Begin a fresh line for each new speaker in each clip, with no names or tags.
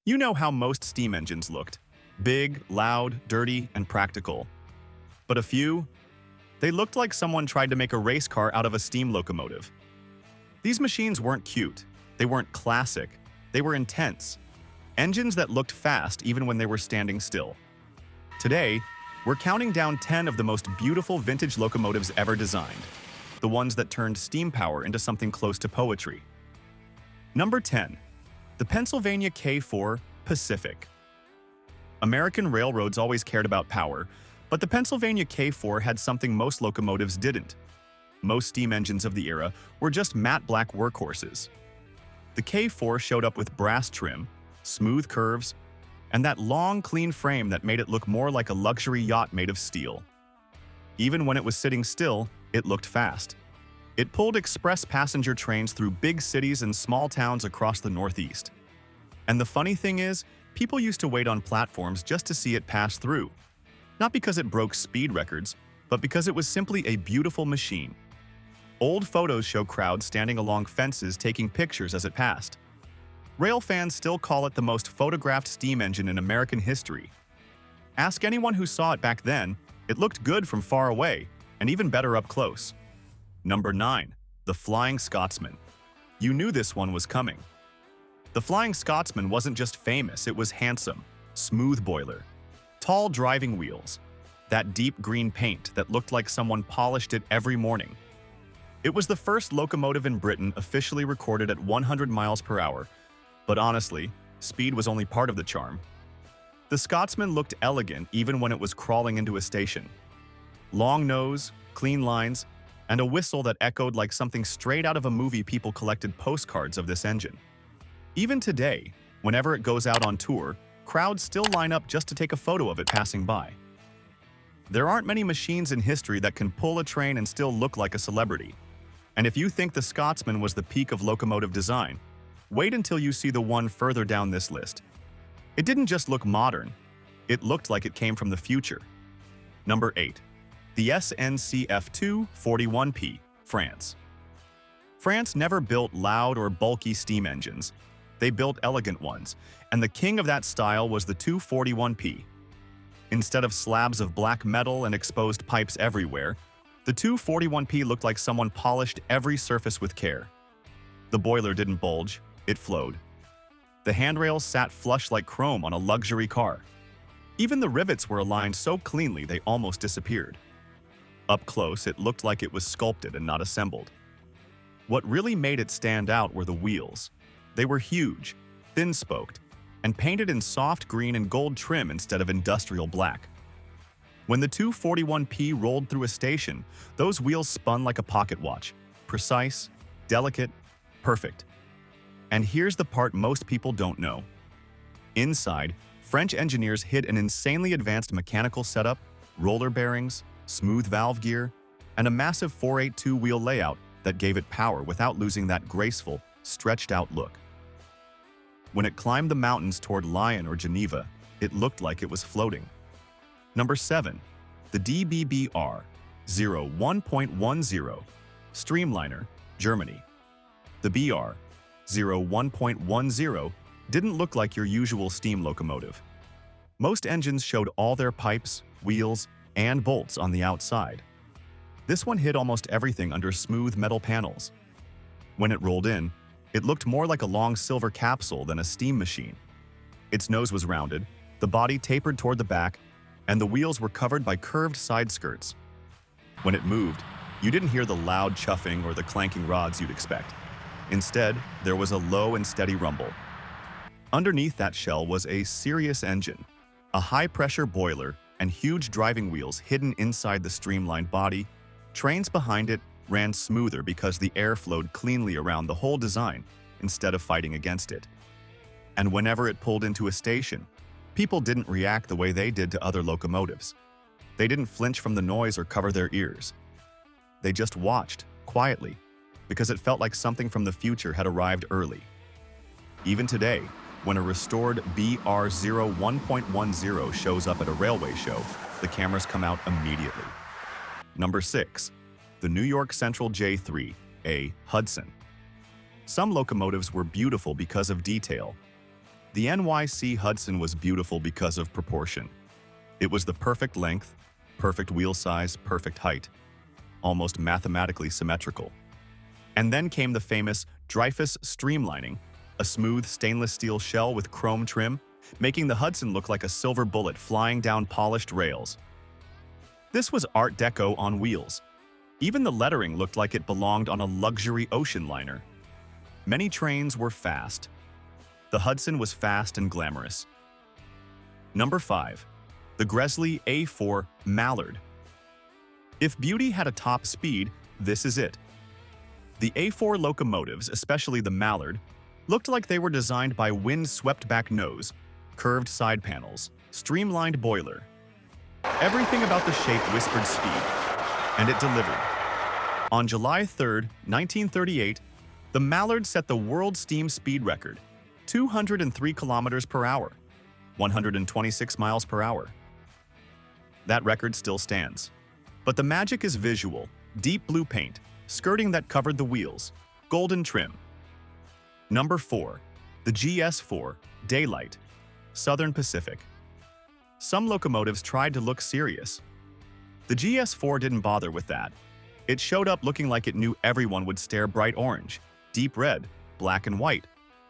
You know how most steam engines looked. Big, loud, dirty, and practical. But a few, they looked like someone tried to make a race car out of a steam locomotive. These machines weren't cute. They weren't classic. They were intense. Engines that looked fast even when they were standing still. Today, we're counting down 10 of the most beautiful vintage locomotives ever designed. The ones that turned steam power into something close to poetry. Number 10. The Pennsylvania K4 Pacific. American railroads always cared about power, but the Pennsylvania K4 had something most locomotives didn't. Most steam engines of the era were just matte black workhorses. The K4 showed up with brass trim, smooth curves, and that long, clean frame that made it look more like a luxury yacht made of steel. Even when it was sitting still, it looked fast. It pulled express passenger trains through big cities and small towns across the Northeast. And the funny thing is, people used to wait on platforms just to see it pass through. Not because it broke speed records, but because it was simply a beautiful machine. Old photos show crowds standing along fences taking pictures as it passed. Rail fans still call it the most photographed steam engine in American history. Ask anyone who saw it back then, it looked good from far away, and even better up close. Number 9. The Flying Scotsman. You knew this one was coming. The Flying Scotsman wasn't just famous, it was handsome, smooth boiler, tall driving wheels, that deep green paint that looked like someone polished it every morning. It was the first locomotive in Britain officially recorded at 100 miles per hour, but honestly, speed was only part of the charm. The Scotsman looked elegant even when it was crawling into a station. Long nose, clean lines, and a whistle that echoed like something straight out of a movie. People collected postcards of this engine. Even today, whenever it goes out on tour, crowds still line up just to take a photo of it passing by. There aren't many machines in history that can pull a train and still look like a celebrity. And if you think the Scotsman was the peak of locomotive design, wait until you see the one further down this list. It didn't just look modern, it looked like it came from the future. Number 8. The SNCF 241P, France. France never built loud or bulky steam engines. They built elegant ones, and the king of that style was the 241P. Instead of slabs of black metal and exposed pipes everywhere, the 241P looked like someone polished every surface with care. The boiler didn't bulge, it flowed. The handrails sat flush like chrome on a luxury car. Even the rivets were aligned so cleanly they almost disappeared. Up close, it looked like it was sculpted and not assembled. What really made it stand out were the wheels. They were huge, thin-spoked, and painted in soft green and gold trim instead of industrial black. When the 241P rolled through a station, those wheels spun like a pocket watch. Precise, delicate, perfect. And here's the part most people don't know. Inside, French engineers hid an insanely advanced mechanical setup, roller bearings, smooth valve gear, and a massive 482 wheel layout that gave it power without losing that graceful, stretched-out look. When it climbed the mountains toward Lyon or Geneva, it looked like it was floating. Number 7. The DBBR 01.10 Streamliner, Germany. The BR 01.10 didn't look like your usual steam locomotive. Most engines showed all their pipes, wheels, and bolts on the outside. This one hid almost everything under smooth metal panels. When it rolled in, it looked more like a long silver capsule than a steam machine. Its nose was rounded, the body tapered toward the back, and the wheels were covered by curved side skirts. When it moved, you didn't hear the loud chuffing or the clanking rods you'd expect. Instead, there was a low and steady rumble. Underneath that shell was a serious engine, a high-pressure boiler, and huge driving wheels hidden inside the streamlined body. Trains behind it ran smoother because the air flowed cleanly around the whole design instead of fighting against it. And whenever it pulled into a station, people didn't react the way they did to other locomotives. They didn't flinch from the noise or cover their ears. They just watched, quietly, because it felt like something from the future had arrived early. Even today, when a restored BR01.10 shows up at a railway show, the cameras come out immediately. Number 6. The New York Central J3A Hudson. Some locomotives were beautiful because of detail. The NYC Hudson was beautiful because of proportion. It was the perfect length, perfect wheel size, perfect height, almost mathematically symmetrical. And then came the famous Dreyfuss Streamlining, a smooth stainless steel shell with chrome trim, making the Hudson look like a silver bullet flying down polished rails. This was Art Deco on wheels. Even the lettering looked like it belonged on a luxury ocean liner. Many trains were fast. The Hudson was fast and glamorous. Number 5. The Gresley A4 Mallard. If beauty had a top speed, this is it. The A4 locomotives, especially the Mallard, looked like they were designed by wind-swept-back nose, curved side panels, streamlined boiler. Everything about the shape whispered speed, and it delivered. On July 3, 1938, the Mallard set the world steam speed record, 203 kilometers per hour, 126 miles per hour. That record still stands. But the magic is visual, deep blue paint, skirting that covered the wheels, golden trim. Number 4. The GS4 Daylight, Southern Pacific. Some locomotives tried to look serious. The GS4 didn't bother with that. It showed up looking like it knew everyone would stare bright orange, deep red, black and white,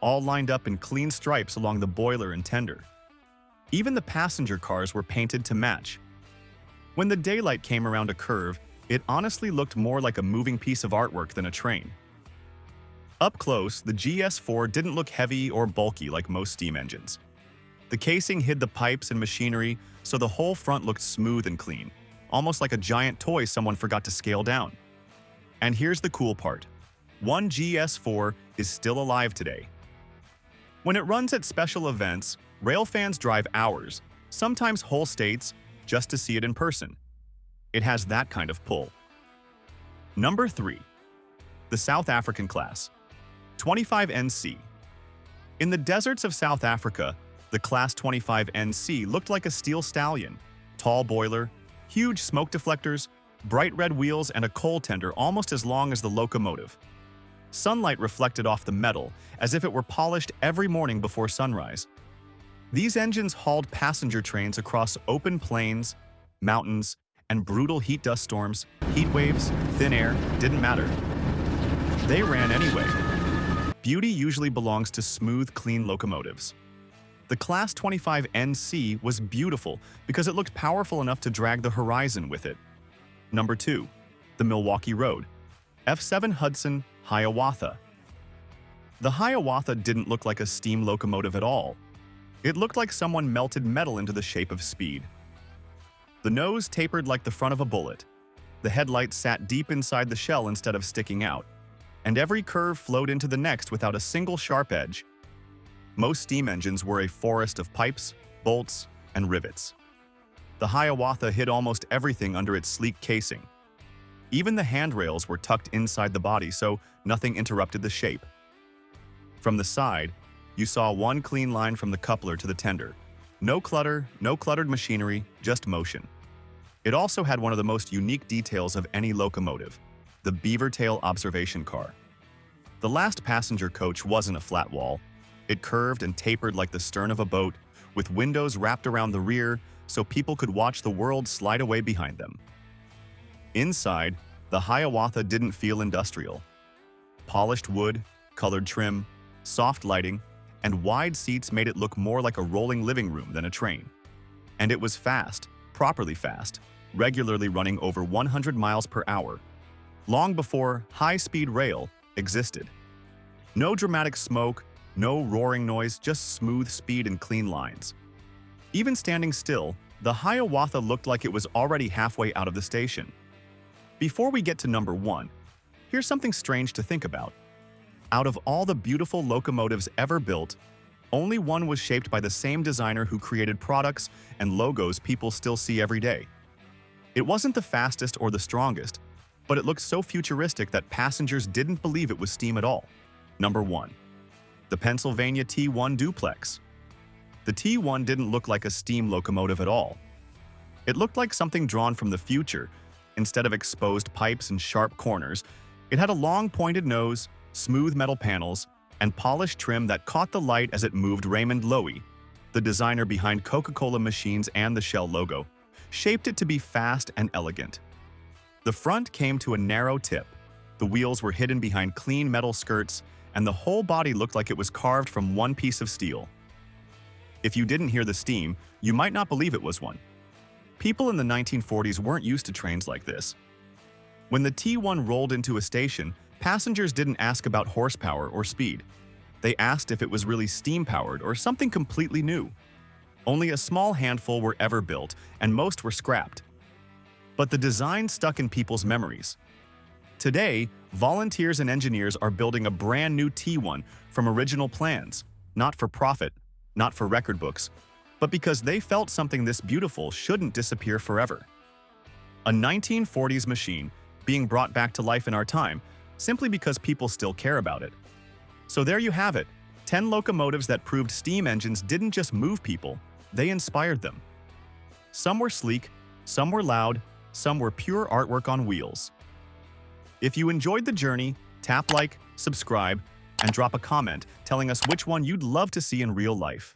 all lined up in clean stripes along the boiler and tender. Even the passenger cars were painted to match. When the Daylight came around a curve, it honestly looked more like a moving piece of artwork than a train. Up close, the GS4 didn't look heavy or bulky like most steam engines. The casing hid the pipes and machinery, so the whole front looked smooth and clean, almost like a giant toy someone forgot to scale down. And here's the cool part. One GS4 is still alive today. When it runs at special events, rail fans drive hours, sometimes whole states, just to see it in person. It has that kind of pull. Number 3. The South African class, 25NC. In the deserts of South Africa, the Class 25NC looked like a steel stallion. Tall boiler, huge smoke deflectors, bright red wheels, and a coal tender almost as long as the locomotive. Sunlight reflected off the metal as if it were polished every morning before sunrise. These engines hauled passenger trains across open plains, mountains, and brutal heat dust storms, heat waves, thin air, didn't matter. They ran anyway. Beauty usually belongs to smooth, clean locomotives. The Class 25NC was beautiful because it looked powerful enough to drag the horizon with it. Number 2. The Milwaukee Road F7 Hudson Hiawatha. The Hiawatha didn't look like a steam locomotive at all. It looked like someone melted metal into the shape of speed. The nose tapered like the front of a bullet. The headlights sat deep inside the shell instead of sticking out, and every curve flowed into the next without a single sharp edge. Most steam engines were a forest of pipes, bolts, and rivets. The Hiawatha hid almost everything under its sleek casing. Even the handrails were tucked inside the body so nothing interrupted the shape. From the side, you saw one clean line from the coupler to the tender. No clutter, no cluttered machinery, just motion. It also had one of the most unique details of any locomotive, the beaver tail observation car. The last passenger coach wasn't a flat wall. It curved and tapered like the stern of a boat, with windows wrapped around the rear so people could watch the world slide away behind them. Inside, the Hiawatha didn't feel industrial. Polished wood, colored trim, soft lighting, and wide seats made it look more like a rolling living room than a train. And it was fast, properly fast, regularly running over 100 miles per hour, long before high-speed rail existed. No dramatic smoke, no roaring noise, just smooth speed and clean lines. Even standing still, the Hiawatha looked like it was already halfway out of the station. Before we get to number 1, here's something strange to think about. Out of all the beautiful locomotives ever built, only one was shaped by the same designer who created products and logos people still see every day. It wasn't the fastest or the strongest, but it looked so futuristic that passengers didn't believe it was steam at all. Number 1. The Pennsylvania T1 Duplex. The T1 didn't look like a steam locomotive at all. It looked like something drawn from the future. Instead of exposed pipes and sharp corners, it had a long pointed nose, smooth metal panels, and polished trim that caught the light as it moved. Raymond Loewy, the designer behind Coca-Cola machines and the Shell logo, shaped it to be fast and elegant. The front came to a narrow tip, the wheels were hidden behind clean metal skirts, and the whole body looked like it was carved from one piece of steel. If you didn't hear the steam, you might not believe it was one. People in the 1940s weren't used to trains like this. When the T1 rolled into a station, passengers didn't ask about horsepower or speed. They asked if it was really steam-powered or something completely new. Only a small handful were ever built, and most were scrapped. But the design stuck in people's memories. Today, volunteers and engineers are building a brand new T1 from original plans, not for profit, not for record books, but because they felt something this beautiful shouldn't disappear forever. A 1940s machine being brought back to life in our time simply because people still care about it. So there you have it, 10 locomotives that proved steam engines didn't just move people, they inspired them. Some were sleek, some were loud, some were pure artwork on wheels. If you enjoyed the journey, tap like, subscribe, and drop a comment telling us which one you'd love to see in real life.